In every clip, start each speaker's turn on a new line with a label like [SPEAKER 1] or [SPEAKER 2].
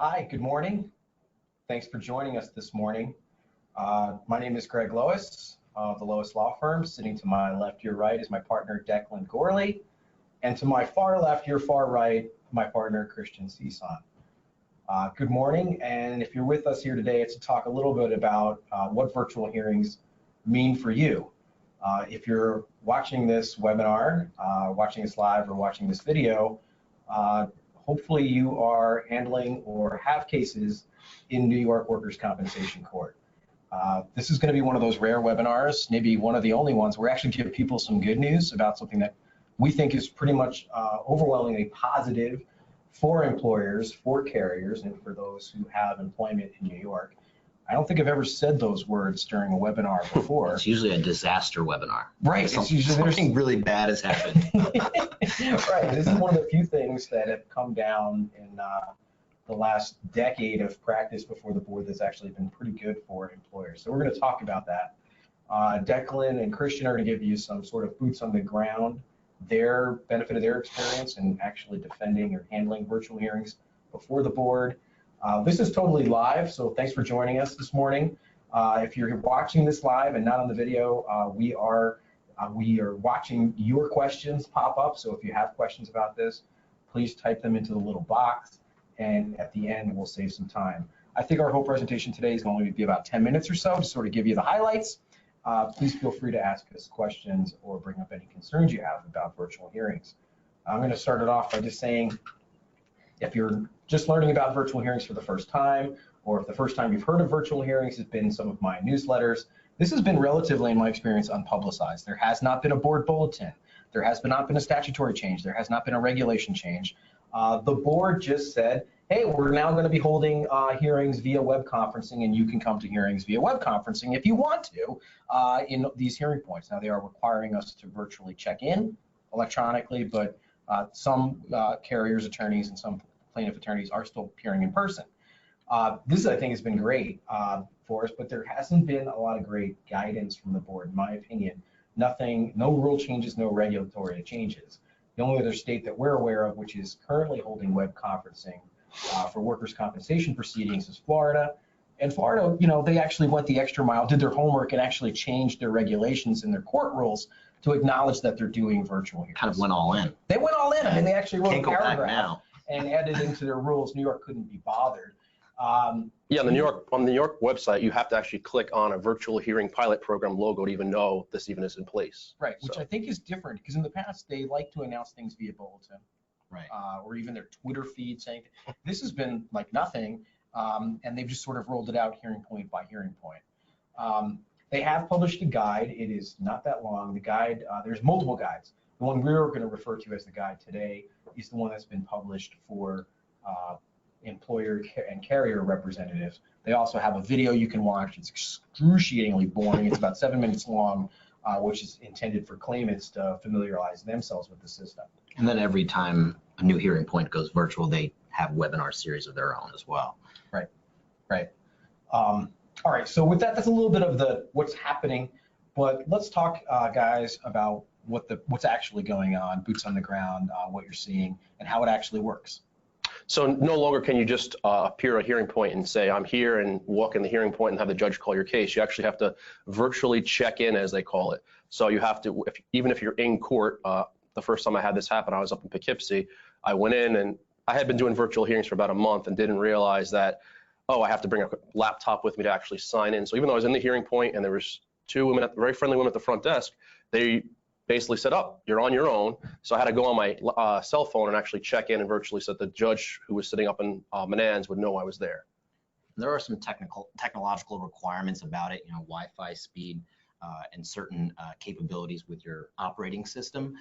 [SPEAKER 1] Hi, good morning. Thanks for joining us this morning. My name is Greg Lois of the Lois Law Firm. Sitting to my left, your right, is my partner, Declan Gorley. And to my far left, your far right, my partner, Christian Cison. Good morning, and if you're with us here today, it's to talk a little bit about what virtual hearings mean for you. If you're watching this webinar, watching this live, or watching this video, hopefully you are handling or have cases in New York Workers' Compensation Court. This is going to be one of those rare webinars, maybe one of the only ones where we actually give people some good news about something that we think is pretty much overwhelmingly positive for employers, for carriers, and for those who have employment in New York. I don't think I've ever said those words during a webinar before.
[SPEAKER 2] It's usually a disaster webinar.
[SPEAKER 1] Right.
[SPEAKER 2] It's usually something really bad has happened.
[SPEAKER 1] Right. This is one of the few things that have come down in the last decade of practice before the board that's actually been pretty good for employers. So we're going to talk about that. Declan and Christian are going to give you some sort of boots on the ground, their benefit of their experience in actually defending or handling virtual hearings before the board. This is totally live, so thanks for joining us this morning. If you're watching this live and not on the video, we are watching your questions pop up. So if you have questions about this, please type them into the little box, and at the end we'll save some time. I think our whole presentation today is going to be about 10 minutes or so to sort of give you the highlights. Please feel free to ask us questions or bring up any concerns you have about virtual hearings. I'm going to start it off by just saying, if you're just learning about virtual hearings for the first time, or if the first time you've heard of virtual hearings has been some of my newsletters, this has been relatively, in my experience, unpublicized. There has not been a board bulletin. There has not been a statutory change. There has not been a regulation change. The board just said, hey, we're now going to be holding hearings via web conferencing, and you can come to hearings via web conferencing if you want to in these hearing points. Now, they are requiring us to virtually check in electronically, but some carriers, attorneys, and some plaintiff attorneys are still appearing in person. This, I think, has been great for us, but there hasn't been a lot of great guidance from the board, in my opinion. No rule changes, no regulatory changes. The only other state that we're aware of, which is currently holding web conferencing for workers' compensation proceedings, is Florida. And Florida, they actually went the extra mile, did their homework, and actually changed their regulations and their court rules to acknowledge that they're doing virtual hearings.
[SPEAKER 2] Kind of went all in.
[SPEAKER 1] They went all in. I mean, they actually wrote a paragraph
[SPEAKER 2] now
[SPEAKER 1] and added into their rules. New York couldn't be bothered.
[SPEAKER 3] Yeah, on the New York website, you have to actually click on a virtual hearing pilot program logo to even know this even is in place.
[SPEAKER 1] Right, which I think is different because in the past they like to announce things via bulletin,
[SPEAKER 2] right,
[SPEAKER 1] or even their Twitter feed saying this has been like nothing, and they've just sort of rolled it out hearing point by hearing point. They have published a guide. It is not that long. The guide, there's multiple guides. The one we're going to refer to as the guide today is the one that's been published for employer and carrier representatives. They also have a video you can watch. It's excruciatingly boring. It's about 7 minutes long, which is intended for claimants to familiarize themselves with the system.
[SPEAKER 2] And then every time a new hearing point goes virtual, they have webinar series of their own as well.
[SPEAKER 1] Right, right. All right, so with that, that's a little bit of what's happening, but let's talk, guys, about what's actually going on, boots on the ground, what you're seeing, and how it actually works.
[SPEAKER 3] So no longer can you just appear at a hearing point and say, I'm here, and walk in the hearing point and have the judge call your case. You actually have to virtually check in, as they call it. So you have to, even if you're in court, the first time I had this happen, I was up in Poughkeepsie. I went in, and I had been doing virtual hearings for about a month and didn't realize that, oh, I have to bring a laptop with me to actually sign in. So even though I was in the hearing point and there was two women, very friendly women at the front desk, they basically said, oh, you're on your own. So I had to go on my cell phone and actually check in and virtually so that the judge who was sitting up in Menands would know I was there.
[SPEAKER 2] There are some technological requirements about it, Wi-Fi speed and certain capabilities with your operating system.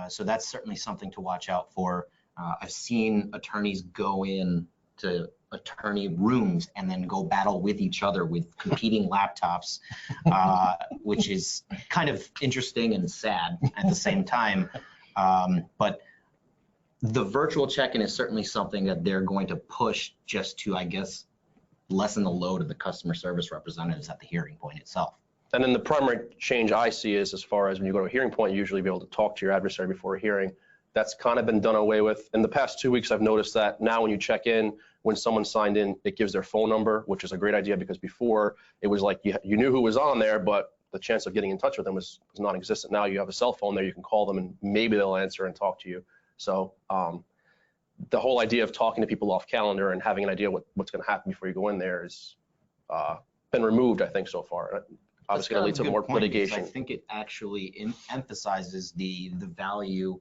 [SPEAKER 2] So that's certainly something to watch out for. I've seen attorneys go in to attorney rooms and then go battle with each other with competing laptops, which is kind of interesting and sad at the same time. But the virtual check-in is certainly something that they're going to push just to, I guess, lessen the load of the customer service representatives at the hearing point itself.
[SPEAKER 3] And then the primary change I see is, as far as when you go to a hearing point, you usually be able to talk to your adversary before a hearing. That's kind of been done away with. In the past 2 weeks, I've noticed that now when you check in, when someone signed in, it gives their phone number, which is a great idea because before it was like you knew who was on there, but the chance of getting in touch with them was non-existent. Now you have a cell phone there, you can call them and maybe they'll answer and talk to you. So the whole idea of talking to people off calendar and having an idea what's going to happen before you go in there is been removed, I think, so far. Obviously, going to lead to more litigation.
[SPEAKER 2] I think it actually emphasizes the value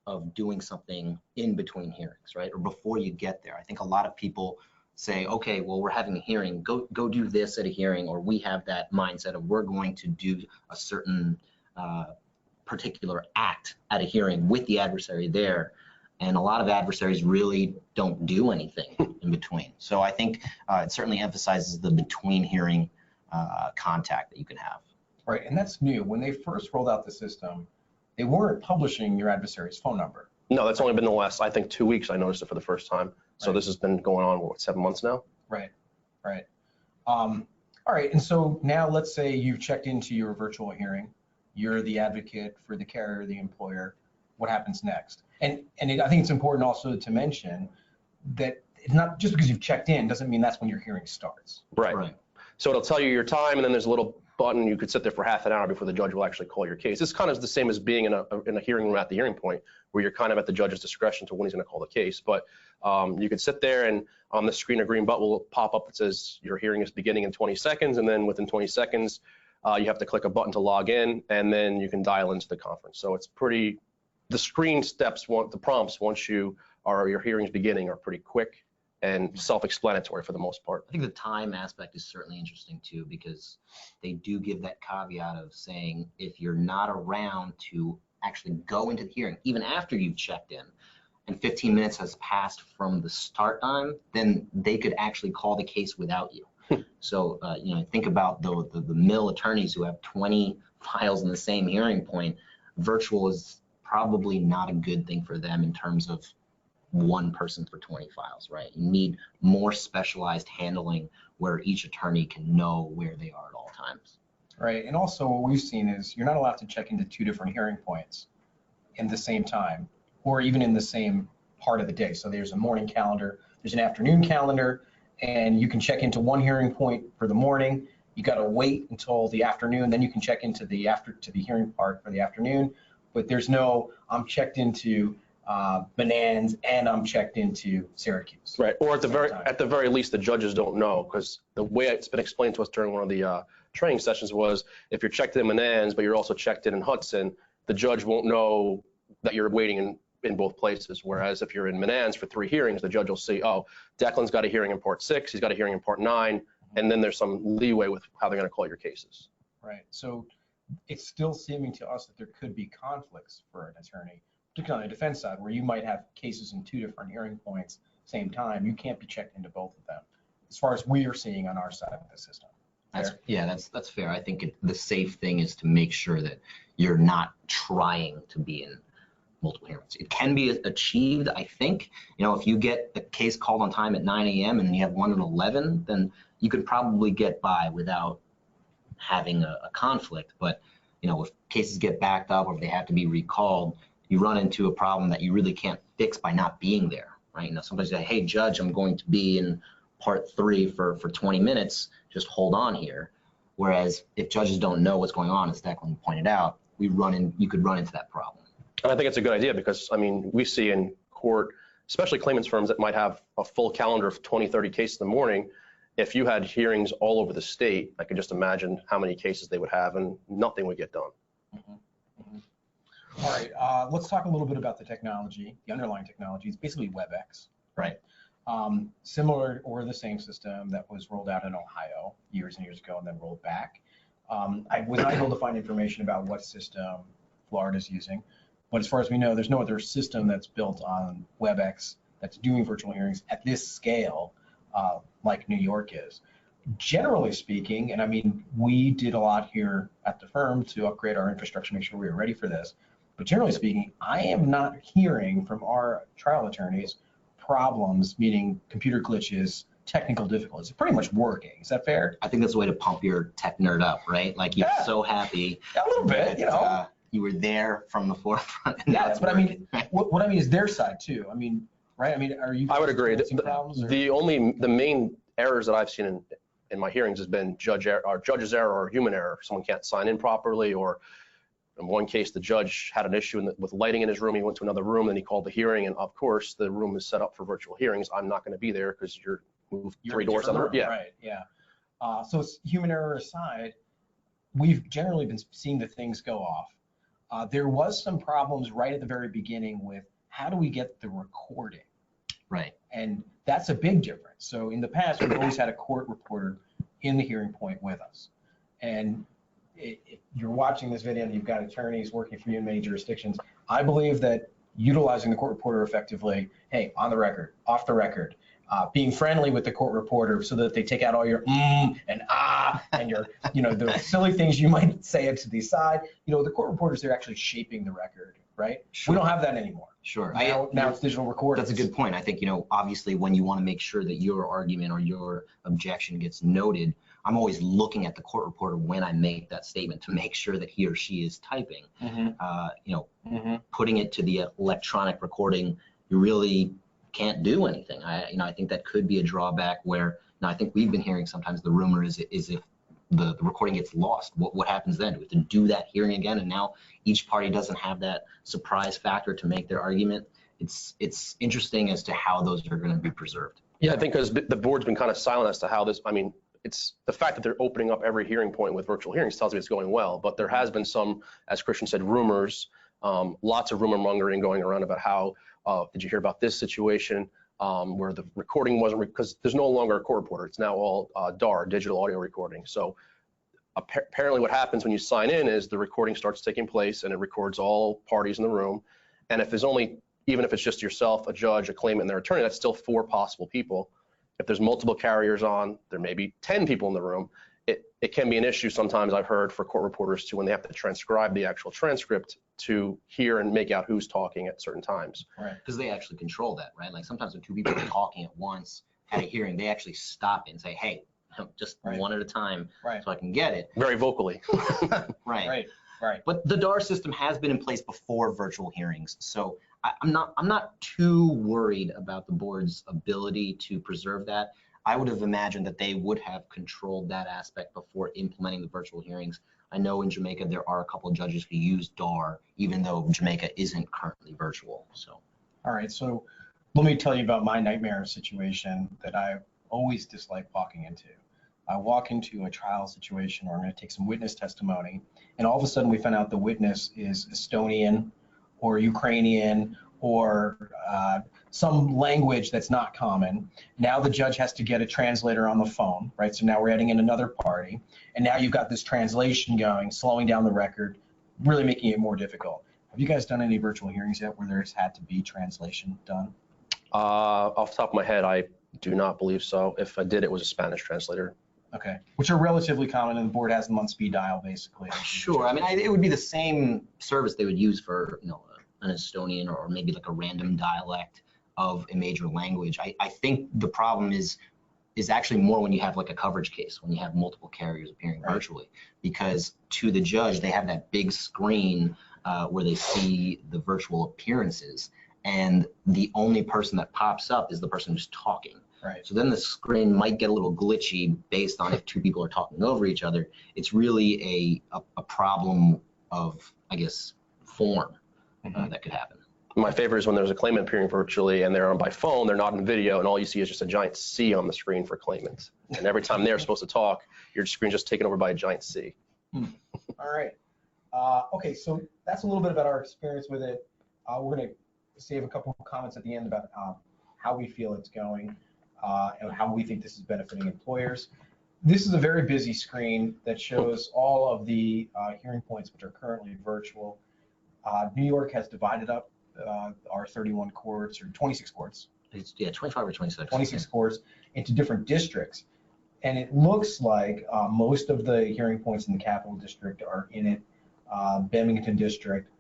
[SPEAKER 2] of doing something in between hearings, right, or before you get there. I think a lot of people say, okay, well, we're having a hearing, go do this at a hearing, or we have that mindset of we're going to do a certain particular act at a hearing with the adversary there. And a lot of adversaries really don't do anything in between. So I think it certainly emphasizes the between hearing contact that you can have.
[SPEAKER 1] Right, and that's new. When they first rolled out the system, they weren't publishing your adversary's phone number.
[SPEAKER 3] No, that's only been the last, I think, 2 weeks I noticed it for the first time. So this has been going on, what, 7 months now?
[SPEAKER 1] Right, right. All right, and so now let's say you've checked into your virtual hearing. You're the advocate for the carrier, the employer. What happens next? And I think it's important also to mention that it's not just because you've checked in doesn't mean that's when your hearing starts.
[SPEAKER 3] Right. So it'll tell you your time, and then there's a little button. You could sit there for half an hour before the judge will actually call your case. It's kind of the same as being in a hearing room at the hearing point, where you're kind of at the judge's discretion to when he's going to call the case. But you could sit there, and on the screen, a green button will pop up that says your hearing is beginning in 20 seconds, and then within 20 seconds, you have to click a button to log in, and then you can dial into the conference. So it's pretty. The screen steps, the prompts once your hearing's beginning are pretty quick and self-explanatory for the most part.
[SPEAKER 2] I think the time aspect is certainly interesting too, because they do give that caveat of saying if you're not around to actually go into the hearing, even after you've checked in, and 15 minutes has passed from the start time, then they could actually call the case without you. So, think about the mill attorneys who have 20 files in the same hearing point. Virtual is probably not a good thing for them in terms of one person for 20 files, right? You need more specialized handling where each attorney can know where they are at all times.
[SPEAKER 1] Right, and also what we've seen is you're not allowed to check into 2 different hearing points in the same time, or even in the same part of the day. So there's a morning calendar, there's an afternoon calendar, and you can check into one hearing point for the morning. You got to wait until the afternoon, then you can check into the hearing part for the afternoon. But there's no, I'm checked into Bonanza and I'm checked into Syracuse.
[SPEAKER 3] Right, or at the very least, the judges don't know, because the way it's been explained to us during one of the training sessions was if you're checked in Bonanza, but you're also checked in Hudson, the judge won't know that you're waiting in both places. Whereas if you're in Bonanza for 3 hearings, the judge will see, oh, Declan's got a hearing in part 6, he's got a hearing in part 9, and then there's some leeway with how they're going to call your cases.
[SPEAKER 1] Right, so it's still seeming to us that there could be conflicts for an attorney, particularly on the defense side, where you might have cases in 2 different hearing points same time. You can't be checked into both of them, as far as we are seeing on our side of the system.
[SPEAKER 2] That's fair. I think the safe thing is to make sure that you're not trying to be in multiple hearings. It can be achieved, I think. If you get a case called on time at 9 a.m. and you have one at 11, then you could probably get by without having a conflict. But if cases get backed up or if they have to be recalled, you run into a problem that you really can't fix by not being there, right? Somebody say, hey, judge, I'm going to be in part 3 for 20 minutes, just hold on here. Whereas if judges don't know what's going on, as Declan pointed out, you could run into that problem.
[SPEAKER 3] And I think it's a good idea because, we see in court, especially claimants firms that might have a full calendar of 20, 30 cases in the morning. If you had hearings all over the state, I could just imagine how many cases they would have and nothing would get done.
[SPEAKER 1] All right, let's talk a little bit about the technology, the underlying technology. It's basically WebEx, right? Similar or the same system that was rolled out in Ohio years and years ago and then rolled back. I was not able to find information about what system Florida's using, but as far as we know, there's no other system that's built on WebEx that's doing virtual hearings at this scale like New York is. Generally speaking, and we did a lot here at the firm to upgrade our infrastructure, make sure we were ready for this. But generally speaking, I am not hearing from our trial attorneys problems, meaning computer glitches, technical difficulties. It's pretty much working. Is that fair?
[SPEAKER 2] I think that's a way to pump your tech nerd up, right? Like you're so happy.
[SPEAKER 1] A little bit,
[SPEAKER 2] you were there from the forefront.
[SPEAKER 1] Yes, but what I mean is their side too. right? I mean, are you?
[SPEAKER 3] I would agree.
[SPEAKER 1] Problems,
[SPEAKER 3] The main errors that I've seen in my hearings has been judge's error or human error. Someone can't sign in properly, or in one case, the judge had an issue with lighting in his room. He went to another room, and he called the hearing. And of course, the room is set up for virtual hearings. I'm not going to be there because you're moved 3 doors down the room. Yeah.
[SPEAKER 1] Right. Yeah. So human error aside, we've generally been seeing the things go off. There was some problems right at the very beginning with how do we get the recording?
[SPEAKER 2] Right.
[SPEAKER 1] And that's a big difference. So in the past, we've always had a court reporter in the hearing point with us. And if you're watching this video and you've got attorneys working for you in many jurisdictions, I believe that utilizing the court reporter effectively, hey, on the record, off the record, being friendly with the court reporter so that they take out all your and and your, the silly things you might say to the side. The court reporters, they're actually shaping the record, right?
[SPEAKER 2] Sure.
[SPEAKER 1] We don't have that anymore.
[SPEAKER 2] Sure.
[SPEAKER 1] Now it's digital recording.
[SPEAKER 2] That's a good point. I think, obviously when you want to make sure that your argument or your objection gets noted, I'm always looking at the court reporter when I make that statement to make sure that he or she is typing. Putting it to the electronic recording, you really can't do anything. I think that could be a drawback where, I think we've been hearing sometimes the rumor is if the recording gets lost, what happens then? Do we have to do that hearing again? And now each party doesn't have that surprise factor to make their argument. It's interesting as to how those are going to be preserved.
[SPEAKER 3] Yeah, I think because the board's been kind of silent as to how this, it's the fact that they're opening up every hearing point with virtual hearings tells me it's going well, but there has been some, as Christian said, rumors, lots of rumor mongering going around about how, did you hear about this situation where the recording wasn't, because there's no longer a court reporter, it's now all DAR, digital audio recording. So apparently what happens when you sign in is the recording starts taking place and it records all parties in the room. And if there's even if it's just yourself, a judge, a claimant, and their attorney, that's still 4 possible people. If there's multiple carriers on, there may be 10 people in the room. It can be an issue sometimes, I've heard, for court reporters too, when they have to transcribe the actual transcript to hear and make out who's talking at certain times.
[SPEAKER 2] Right, because they actually control that, right? Like sometimes when 2 people are talking at once at a hearing, they actually stop and say, hey, just one at a time so I can get it.
[SPEAKER 3] Very vocally.
[SPEAKER 2] Right. But the DAR system has been in place before virtual hearings, so I'm not too worried about the board's ability to preserve that. I would have imagined that they would have controlled that aspect before implementing the virtual hearings. I know in Jamaica there are a couple of judges who use DAR, even though Jamaica isn't currently virtual. So,
[SPEAKER 1] all right. So let me tell you about my nightmare situation that I always dislike walking into. I walk into a trial situation where I'm going to take some witness testimony, and all of a sudden we find out the witness is Estonian or Ukrainian or some language that's not common. Now the judge has to get a translator on the phone, right? So now we're adding in another party, and now you've got this translation going, slowing down the record, really making it more difficult. Have you guys done any virtual hearings yet where there's had to be translation done?
[SPEAKER 3] Off the top of my head, I do not believe so. If I did, it was a Spanish translator.
[SPEAKER 1] Okay, which are relatively common, and the board has them on speed dial, basically.
[SPEAKER 2] Sure, it would be the same service they would use for, an Estonian or maybe like a random dialect of a major language. I think the problem is actually more when you have like a coverage case, when you have multiple carriers appearing virtually, because to the judge, they have that big screen where they see the virtual appearances, and the only person that pops up is the person who's talking.
[SPEAKER 1] Right.
[SPEAKER 2] So then the screen might get a little glitchy based on if 2 people are talking over each other. It's really a problem of, I guess, form that could happen.
[SPEAKER 3] My favorite is when there's a claimant appearing virtually and they're on by phone, they're not in video, and all you see is just a giant C on the screen for claimants. And every time they're supposed to talk, your screen's just taken over by a giant C.
[SPEAKER 1] All right. Okay, so that's a little bit about our experience with it. We're going to save a couple of comments at the end about how we feel it's going and how we think this is benefiting employers. This is a very busy screen that shows all of the hearing points which are currently virtual. New York has divided up our 31 courts, or 26 courts.
[SPEAKER 2] It's 25 or 26.
[SPEAKER 1] 26 courts into different districts. And it looks like most of the hearing points in the Capital District are in it. Bennington District,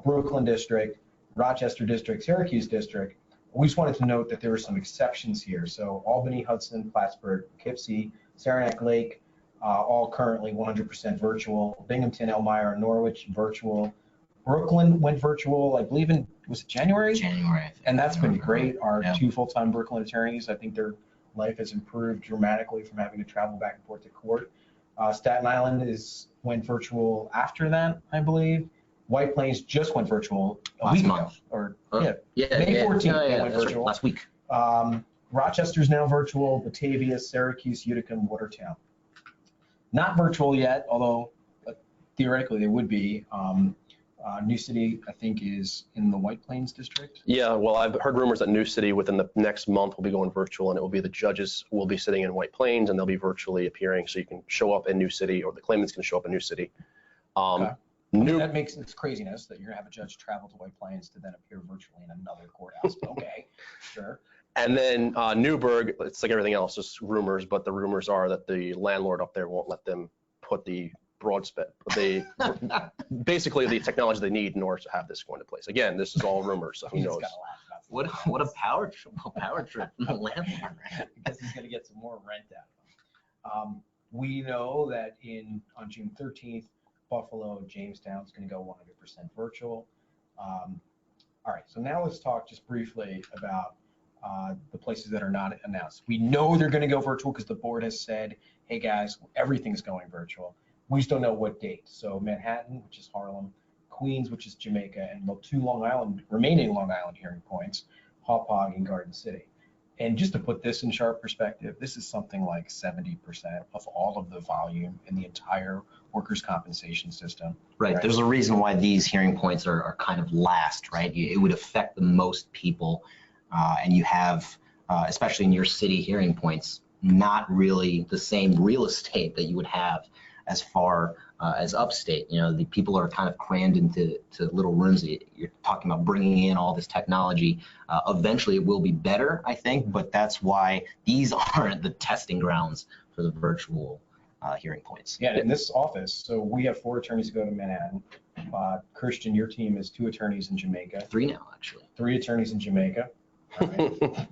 [SPEAKER 1] Brooklyn District, Rochester District, Syracuse District. We just wanted to note that there were some exceptions here. So Albany, Hudson, Plattsburgh, Poughkeepsie, Saranac Lake, all currently 100% virtual. Binghamton, Elmira, Norwich, virtual. Brooklyn went virtual, I believe was it January?
[SPEAKER 2] January, I think.
[SPEAKER 1] And that's been great. Our
[SPEAKER 2] Yeah.
[SPEAKER 1] 2 full-time Brooklyn attorneys, I think their life has improved dramatically from having to travel back and forth to court. Staten Island went virtual after that, I believe. White Plains just went virtual a week ago. Or, May 14th, they went virtual.
[SPEAKER 2] Right, last week.
[SPEAKER 1] Rochester's now virtual, Batavia, Syracuse, Utica, and Watertown. Not virtual yet, although theoretically they would be. New City, I think, is in the White Plains district.
[SPEAKER 3] Yeah, well, I've heard rumors that New City within the next month will be going virtual, and it will be the judges will be sitting in White Plains, and they'll be virtually appearing, so you can show up in New City, or the claimants can show up in New City.
[SPEAKER 1] Okay. That makes this craziness that you're going to have a judge travel to White Plains to then appear virtually in another courthouse. Okay, sure.
[SPEAKER 3] And then Newburgh, it's like everything else, just rumors, but the rumors are that the landlord up there won't let them put the basically the technology they need in order to have this go into place. Again, this is all rumors, so who knows?
[SPEAKER 2] What a power trip from the landlord.
[SPEAKER 1] I guess he's going to get some more rent out of them. We know that on June 13th, Buffalo, Jamestown is going to go 100% virtual. All right, so now let's talk just briefly about the places that are not announced. We know they're going to go virtual because the board has said, hey guys, everything's going virtual. We just don't know what date. So Manhattan, which is Harlem, Queens, which is Jamaica, and the 2 remaining Long Island hearing points, Hauppauge and Garden City. And just to put this in sharp perspective, this is something like 70% of all of the volume in the entire workers' compensation system.
[SPEAKER 2] Right. There's a reason why these hearing points are kind of last, right? It would affect the most people, and you have, especially in your city hearing points, not really the same real estate that you would have as far as upstate. The people are kind of crammed into little rooms. You're talking about bringing in all this technology. Eventually it will be better, I think, but that's why these aren't the testing grounds for the virtual hearing points.
[SPEAKER 1] Yeah, in this office, so we have 4 attorneys who go to Manhattan. Christian, your team is 2 attorneys in Jamaica.
[SPEAKER 2] 3 now, actually.
[SPEAKER 1] 3 attorneys in Jamaica. All right.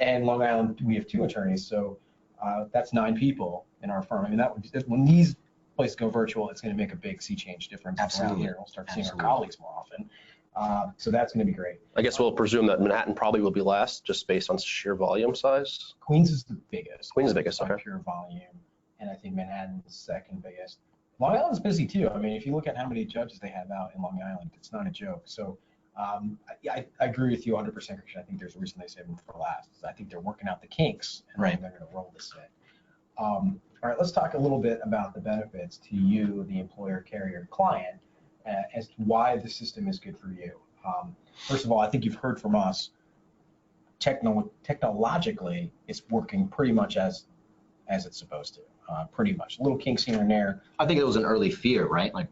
[SPEAKER 1] And Long Island, we have 2 attorneys. So that's 9 people in our firm. I mean, when these places go virtual, it's going to make a big sea change difference.
[SPEAKER 2] Absolutely.
[SPEAKER 1] Around here. We'll start seeing our colleagues more often. So that's going to be great.
[SPEAKER 3] I guess we'll presume that Manhattan probably will be last, just based on sheer volume size.
[SPEAKER 1] Queens is the biggest.
[SPEAKER 3] Queens is the biggest,
[SPEAKER 1] by
[SPEAKER 3] okay.
[SPEAKER 1] pure volume, and I think Manhattan is second biggest. Long Island's busy too. I mean, if you look at how many judges they have out in Long Island, it's not a joke. So I agree with you 100%, Christian. I think there's a reason they save them for last. I think they're working out the kinks, and then they're going to roll this in. All right, let's talk a little bit about the benefits to you, the employer, carrier, client, as to why the system is good for you. First of all, I think you've heard from us, technologically, it's working pretty much as it's supposed to, pretty much. Little kinks here and there.
[SPEAKER 2] I think it was an early fear, right? Like,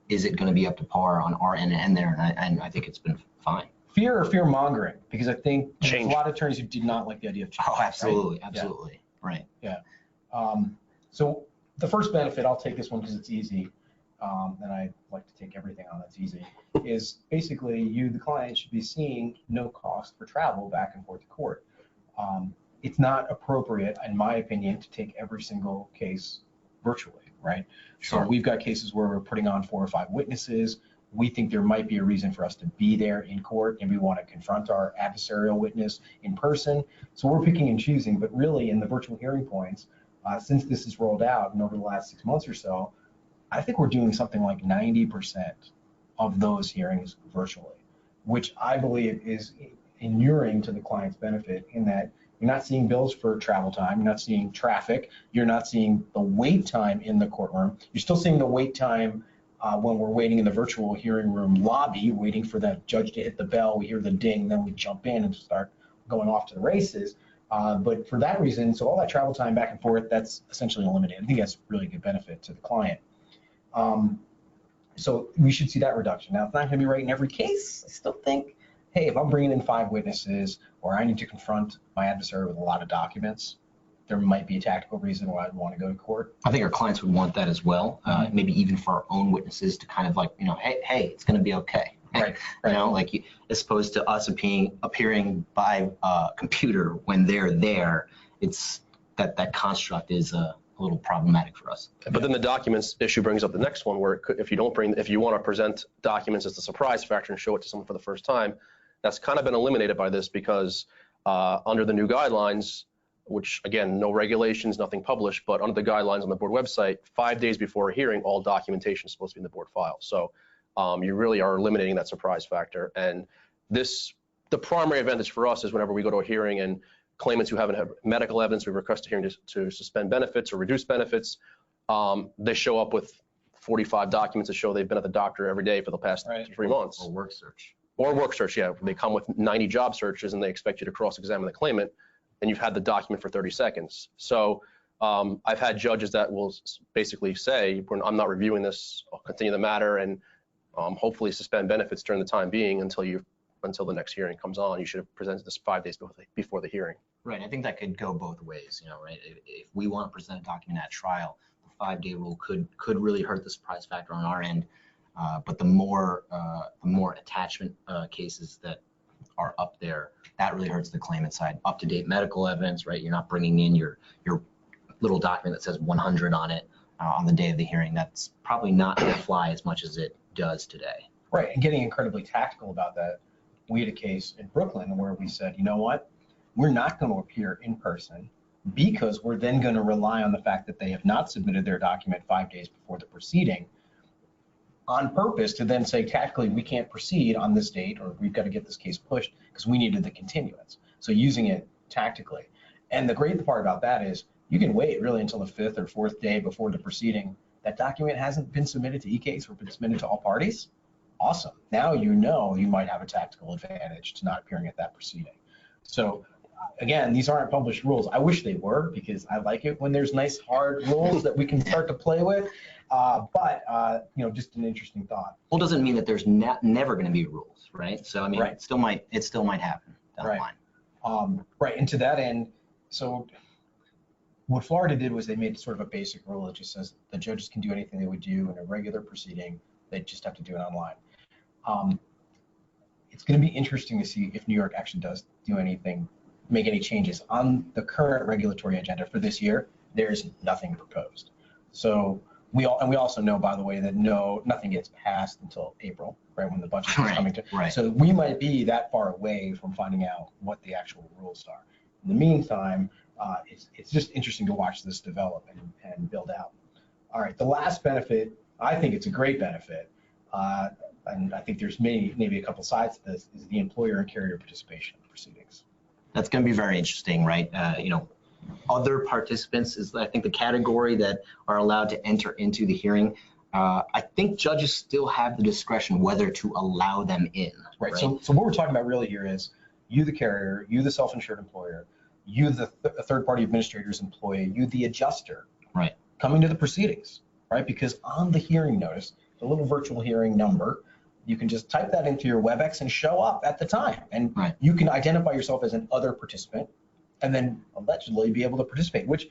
[SPEAKER 2] is it going to be up to par on our end there? And I think it's been fine.
[SPEAKER 1] Fear or fear mongering? Because I think there's a lot of attorneys who did not like the idea of change.
[SPEAKER 2] Oh, absolutely,
[SPEAKER 1] right?
[SPEAKER 2] absolutely, right.
[SPEAKER 1] Yeah. So the first benefit, I'll take this one because it's easy, and I like to take everything on that's easy, is basically you, the client, should be seeing no cost for travel back and forth to court. It's not appropriate, in my opinion, to take every single case virtually, right?
[SPEAKER 2] Sure.
[SPEAKER 1] So we've got cases where we're putting on 4 or 5 witnesses. We think there might be a reason for us to be there in court, and we want to confront our adversarial witness in person. So we're picking and choosing, but really in the virtual hearing points, since this is rolled out and over the last 6 months or so, I think we're doing something like 90% of those hearings virtually, which I believe is inuring to the client's benefit in that you're not seeing bills for travel time, you're not seeing traffic, you're not seeing the wait time in the courtroom. You're still seeing the wait time when we're waiting in the virtual hearing room lobby, waiting for that judge to hit the bell. We hear the ding, then we jump in and start going off to the races. But for that reason, so all that travel time back and forth, that's essentially eliminated. I think that's really good benefit to the client. So we should see that reduction. Now, it's not going to be right in every case. I still think, hey, if I'm bringing in 5 witnesses or I need to confront my adversary with a lot of documents, there might be a tactical reason why I'd want to go to court.
[SPEAKER 2] I think our clients would want that as well. Maybe even for our own witnesses to kind of like, hey, it's going to be okay.
[SPEAKER 1] Right.
[SPEAKER 2] Like as opposed to us appearing by computer when they're there, it's that construct is a little problematic for us.
[SPEAKER 3] But then the documents issue brings up the next one where if you want to present documents as a surprise factor and show it to someone for the first time, that's kind of been eliminated by this because under the new guidelines, which again, no regulations, nothing published, but under the guidelines on the board website, 5 days before a hearing, all documentation is supposed to be in the board file. So you really are eliminating that surprise factor. And the primary advantage for us is whenever we go to a hearing and claimants who haven't had medical evidence, we request a hearing to suspend benefits or reduce benefits. They show up with 45 documents that show they've been at the doctor every day for the past 3 months.
[SPEAKER 2] Or work search.
[SPEAKER 3] Or work search, yeah. They come with 90 job searches and they expect you to cross-examine the claimant, and you've had the document for 30 seconds. So I've had judges that will basically say, I'm not reviewing this, I'll continue the matter, and hopefully suspend benefits during the time being until the next hearing comes on. You should have presented this 5 days before the hearing.
[SPEAKER 2] Right, I think that could go both ways, right? If we want to present a document at trial, the 5-day rule could really hurt the surprise factor on our end. But the more attachment cases that are up there, that really hurts the claimant side. Up-to-date medical evidence, right? You're not bringing in your little document that says 100 on it on the day of the hearing. That's probably not going to fly as much as it does today.
[SPEAKER 1] Right, and getting incredibly tactical about that. We had a case in Brooklyn where we said, you know what? We're not going to appear in person because we're then going to rely on the fact that they have not submitted their document 5 days before the proceeding on purpose to then say tactically we can't proceed on this date, or we've got to get this case pushed because we needed the continuance. So using it tactically. And the great part about that is you can wait really until the 5th or 4th day before the proceeding. That document hasn't been submitted to e-case or been submitted to all parties. Awesome. Now you know you might have a tactical advantage to not appearing at that proceeding. So again, these aren't published rules. I wish they were, because I like it when there's nice hard rules that we can start to play with. But just an interesting thought.
[SPEAKER 2] Well, doesn't mean that there's never going to be rules, right? So I mean,
[SPEAKER 1] right.
[SPEAKER 2] it still might happen down the line.
[SPEAKER 1] Right. And to that end, so what Florida did was they made sort of a basic rule that just says the judges can do anything they would do in a regular proceeding. They just have to do it online. It's going to be interesting to see if New York actually does do anything, make any changes on the current regulatory agenda for this year. There's nothing proposed. So we also know, by the way, that nothing gets passed until April, right, when the budget is coming to.
[SPEAKER 2] Right.
[SPEAKER 1] So we might be that far away from finding out what the actual rules are. In the meantime, it's just interesting to watch this develop and build out. All right, the last benefit, I think it's a great benefit, and I think there's maybe a couple sides to this, is the employer and carrier participation in the proceedings.
[SPEAKER 2] That's going to be very interesting, right? Other participants is, I think, the category that are allowed to enter into the hearing. I think judges still have the discretion whether to allow them in.
[SPEAKER 1] Right. So what we're talking about really here is you, the carrier, you, the self-insured employer, you, the third-party administrator's employee, you, the adjuster,
[SPEAKER 2] right,
[SPEAKER 1] coming to the proceedings, right? Because on the hearing notice, the little virtual hearing number, you can just type that into your WebEx and show up at the time. And
[SPEAKER 2] right,
[SPEAKER 1] you can identify yourself as an other participant and then allegedly be able to participate, which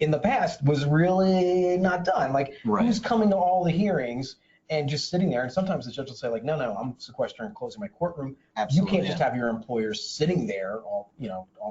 [SPEAKER 1] in the past was really not done. Like,
[SPEAKER 2] right,
[SPEAKER 1] who's coming to all the hearings and just sitting there? And sometimes the judge will say, like, no, I'm sequestering, closing my courtroom.
[SPEAKER 2] Absolutely,
[SPEAKER 1] you can't just have your employers sitting there all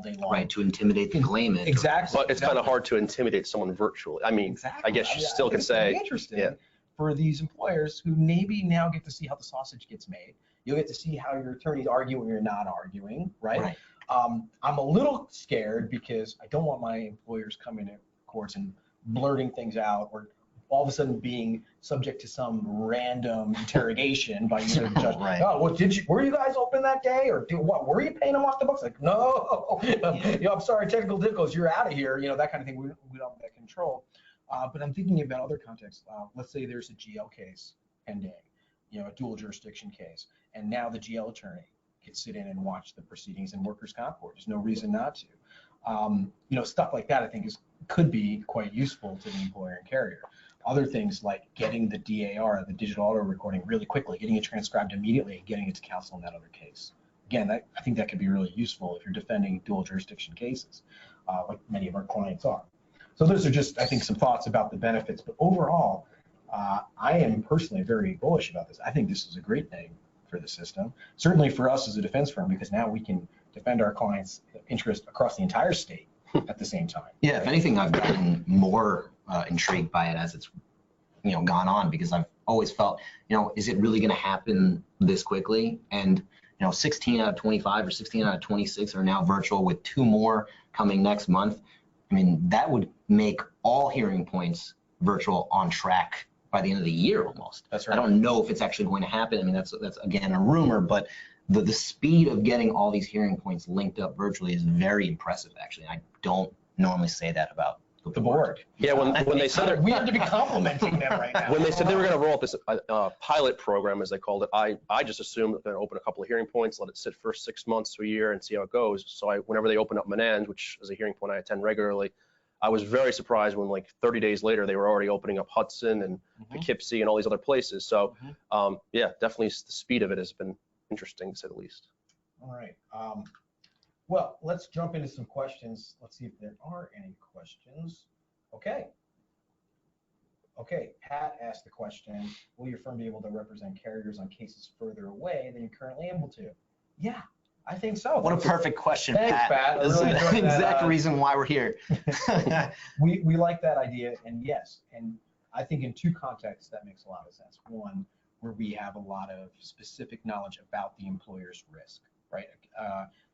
[SPEAKER 1] day long.
[SPEAKER 2] Right, to intimidate the claimant.
[SPEAKER 1] Exactly.
[SPEAKER 3] But it's kind of hard to intimidate someone virtually. I mean, exactly. I guess you still can say.
[SPEAKER 1] It's interesting for these employers who maybe now get to see how the sausage gets made. You'll get to see how your attorneys argue when you're not arguing, right?
[SPEAKER 2] Right.
[SPEAKER 1] I'm a little scared because I don't want my employers coming to courts and blurting things out, or all of a sudden being subject to some random interrogation by either the judge.
[SPEAKER 2] Right.
[SPEAKER 1] Oh, well, were you guys open that day, or were you paying them off the books? Like, no, I'm sorry, technical difficulties, you're out of here. That kind of thing. We don't have that control. But I'm thinking about other contexts. Let's say there's a GL case pending, a dual jurisdiction case, and now the GL attorney could sit in and watch the proceedings in workers' comp court. There's no reason not to. Stuff like that I think could be quite useful to the employer and carrier. Other things like getting the DAR, the digital auto recording, really quickly, getting it transcribed immediately, and getting it to counsel in that other case. Again, I think that could be really useful if you're defending dual jurisdiction cases, like many of our clients are. So those are just, I think, some thoughts about the benefits. But overall, I am personally very bullish about this. I think this is a great thing for the system, certainly for us as a defense firm, because now we can defend our clients' interest across the entire state at the same time.
[SPEAKER 2] Yeah, if anything, I've gotten more intrigued by it as it's gone on, because I've always felt, is it really going to happen this quickly? And 16 out of 25 or 16 out of 26 are now virtual, with 2 more coming next month. I mean, that would make all hearing points virtual on track by the end of the year almost.
[SPEAKER 1] That's right.
[SPEAKER 2] I don't know if it's actually going to happen. I mean, that's again a rumor, but the speed of getting all these hearing points linked up virtually is very impressive, actually. I don't normally say that about
[SPEAKER 1] the board.
[SPEAKER 3] Yeah, when they said
[SPEAKER 1] we have to be complimenting them right now.
[SPEAKER 3] when they said they were going to roll out this pilot program, as they called it, I just assumed they're going to open a couple of hearing points, let it sit for 6 months to a year, and see how it goes. So whenever they opened up Menands, which is a hearing point I attend regularly, I was very surprised when, like, 30 days later, they were already opening up Hudson and Poughkeepsie and all these other places. So yeah, definitely the speed of it has been interesting, to say the least.
[SPEAKER 1] All right. Well, let's jump into some questions. Let's see if there are any questions. Okay. Okay, Pat asked the question, will your firm be able to represent carriers on cases further away than you're currently able to? Yeah, I think so.
[SPEAKER 2] What a perfect question,
[SPEAKER 1] Thanks, Pat.
[SPEAKER 2] This
[SPEAKER 1] really
[SPEAKER 2] is the exact reason why we're here.
[SPEAKER 1] we like that idea, and yes, and I think in 2 contexts that makes a lot of sense. One, where we have a lot of specific knowledge about the employer's risk, right?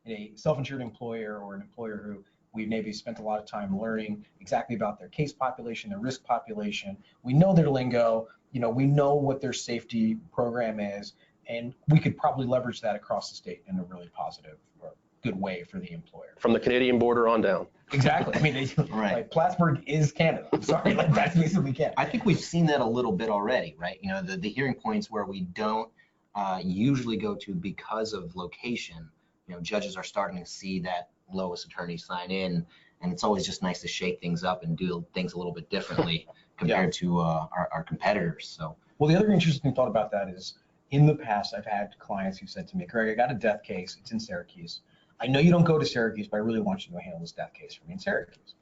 [SPEAKER 1] A self-insured employer, or an employer who we've maybe spent a lot of time learning exactly about their case population, their risk population. We know their lingo, we know what their safety program is, and we could probably leverage that across the state in a really positive or good way for the employer.
[SPEAKER 3] From the Canadian border on down.
[SPEAKER 1] Exactly. I mean,
[SPEAKER 2] right.
[SPEAKER 1] Like, Plattsburgh is Canada. I'm sorry, like, that's basically Canada.
[SPEAKER 2] I think we've seen that a little bit already, right? The hearing points where we don't usually go to because of location, judges are starting to see that LOIS attorneys sign in, and it's always just nice to shake things up and do things a little bit differently compared to our competitors. So,
[SPEAKER 1] well, the other interesting thought about that is, in the past, I've had clients who said to me, Greg, I got a death case. It's in Syracuse. I know you don't go to Syracuse, but I really want you to handle this death case for me in Syracuse.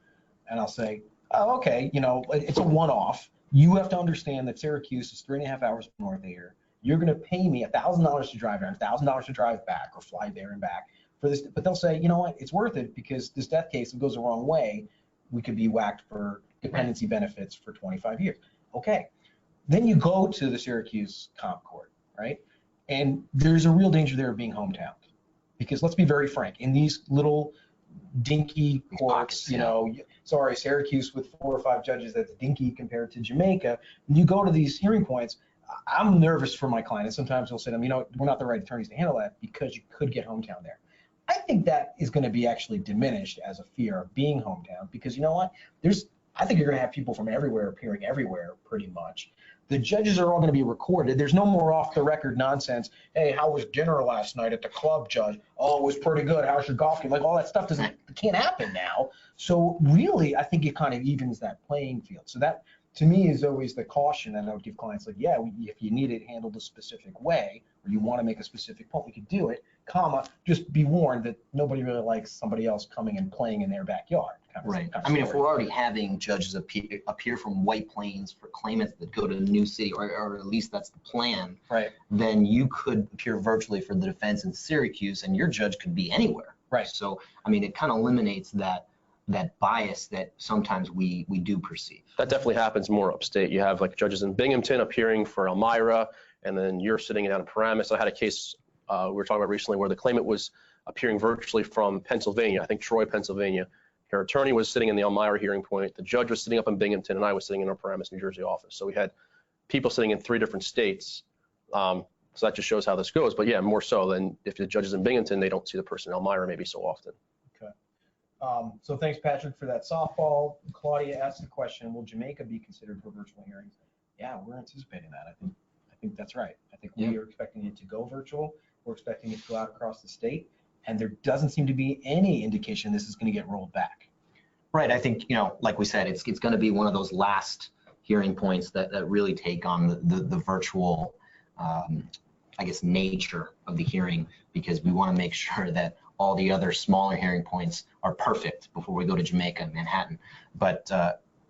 [SPEAKER 1] And I'll say, oh, okay, it's a one-off. You have to understand that Syracuse is 3.5 hours north of here. You're going to pay me $1,000 to drive there, $1,000 to drive back, or fly there and back for this. But they'll say, you know what, it's worth it, because this death case, if it goes the wrong way, we could be whacked for dependency benefits for 25 years. Okay. Then you go to the Syracuse comp court, right? And there's a real danger there of being hometown. Because let's be very frank, in these little dinky courts, sorry, Syracuse with 4 or 5 judges, that's dinky compared to Jamaica. When you go to these hearing points, I'm nervous for my client, and sometimes they'll say to them, we're not the right attorneys to handle that, because you could get hometown there. I think that is going to be actually diminished as a fear of being hometown, because you know what? I think you're going to have people from everywhere appearing everywhere, pretty much. The judges are all going to be recorded. There's no more off-the-record nonsense. Hey, how was dinner last night at the club, Judge? Oh, it was pretty good. How's your golf game? Like, all that stuff can't happen now. So really, I think it kind of evens that playing field. So that, to me, is always the caution that I would give clients. Like, yeah, if you need it handled a specific way, or you want to make a specific point, we could do it, just be warned that nobody really likes somebody else coming and playing in their backyard.
[SPEAKER 2] Right. I mean, if we're already having judges appear from White Plains for claimants that go to a new city, or at least that's the plan,
[SPEAKER 1] right,
[SPEAKER 2] then you could appear virtually for the defense in Syracuse, and your judge could be anywhere.
[SPEAKER 1] Right.
[SPEAKER 2] So, I mean, it kind of eliminates that bias that sometimes we do perceive.
[SPEAKER 3] That definitely happens more upstate. You have, like, judges in Binghamton appearing for Elmira, and then you're sitting down in Paramus. I had a case we were talking about recently where the claimant was appearing virtually from Pennsylvania, I think Troy, Pennsylvania. Her attorney was sitting in the Elmira hearing point. The judge was sitting up in Binghamton, and I was sitting in our Paramus, New Jersey office. So we had people sitting in 3 different states. So that just shows how this goes. But yeah, more so than if the judge is in Binghamton, they don't see the person in Elmira maybe so often.
[SPEAKER 1] Okay. So thanks, Patrick, for that softball. Claudia asked the question, will Jamaica be considered for virtual hearings? Yeah, we're anticipating that. I think that's right. I think we are expecting it to go virtual. We're expecting it to go out across the state. And there doesn't seem to be any indication this is going to get rolled back.
[SPEAKER 2] Right. I think, like we said, it's going to be one of those last hearing points that really take on the virtual, I guess, nature of the hearing, because we want to make sure that all the other smaller hearing points are perfect before we go to Jamaica and Manhattan. But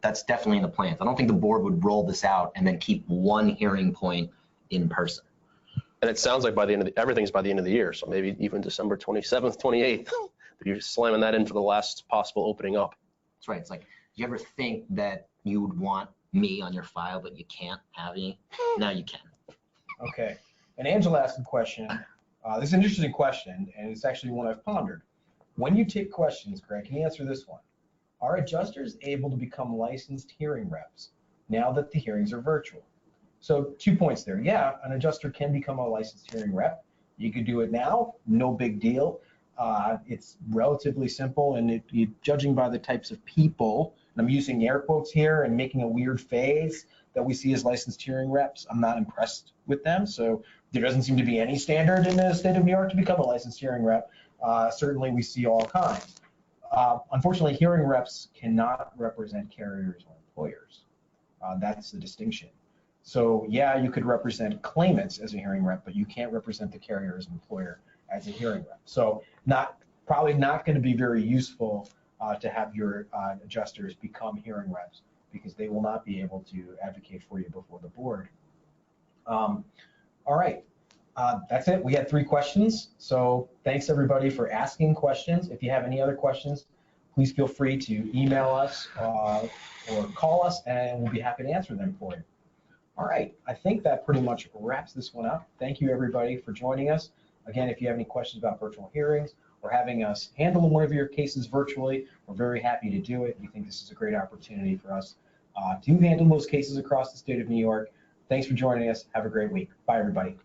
[SPEAKER 2] that's definitely in the plans. I don't think the board would roll this out and then keep one hearing point in person.
[SPEAKER 3] And it sounds like by the end of everything's by the end of the year, so maybe even December 27th, 28th, You're slamming that in for the last possible opening up.
[SPEAKER 2] That's right. It's like, do you ever think that you would want me on your file, but you can't have me? Now you can.
[SPEAKER 1] Okay. And Angela asked a question. This is an interesting question, and it's actually one I've pondered. When you take questions, Greg, can you answer this one? Are adjusters able to become licensed hearing reps now that the hearings are virtual? So 2 points there. Yeah, an adjuster can become a licensed hearing rep. You could do it now, no big deal. It's relatively simple, and judging by the types of people, and I'm using air quotes here and making a weird face that we see as licensed hearing reps, I'm not impressed with them. So there doesn't seem to be any standard in the state of New York to become a licensed hearing rep. Certainly we see all kinds. Unfortunately, hearing reps cannot represent carriers or employers. That's the distinction. So yeah, you could represent claimants as a hearing rep, but you can't represent the carrier as an employer as a hearing rep. So probably not going to be very useful to have your adjusters become hearing reps, because they will not be able to advocate for you before the board. All right, that's it. We had 3 questions. So thanks everybody for asking questions. If you have any other questions, please feel free to email us or call us, and we'll be happy to answer them for you. All right, I think that pretty much wraps this one up. Thank you everybody for joining us. Again, if you have any questions about virtual hearings or having us handle one of your cases virtually, we're very happy to do it. We think this is a great opportunity for us to handle those cases across the state of New York. Thanks for joining us. Have a great week. Bye, everybody.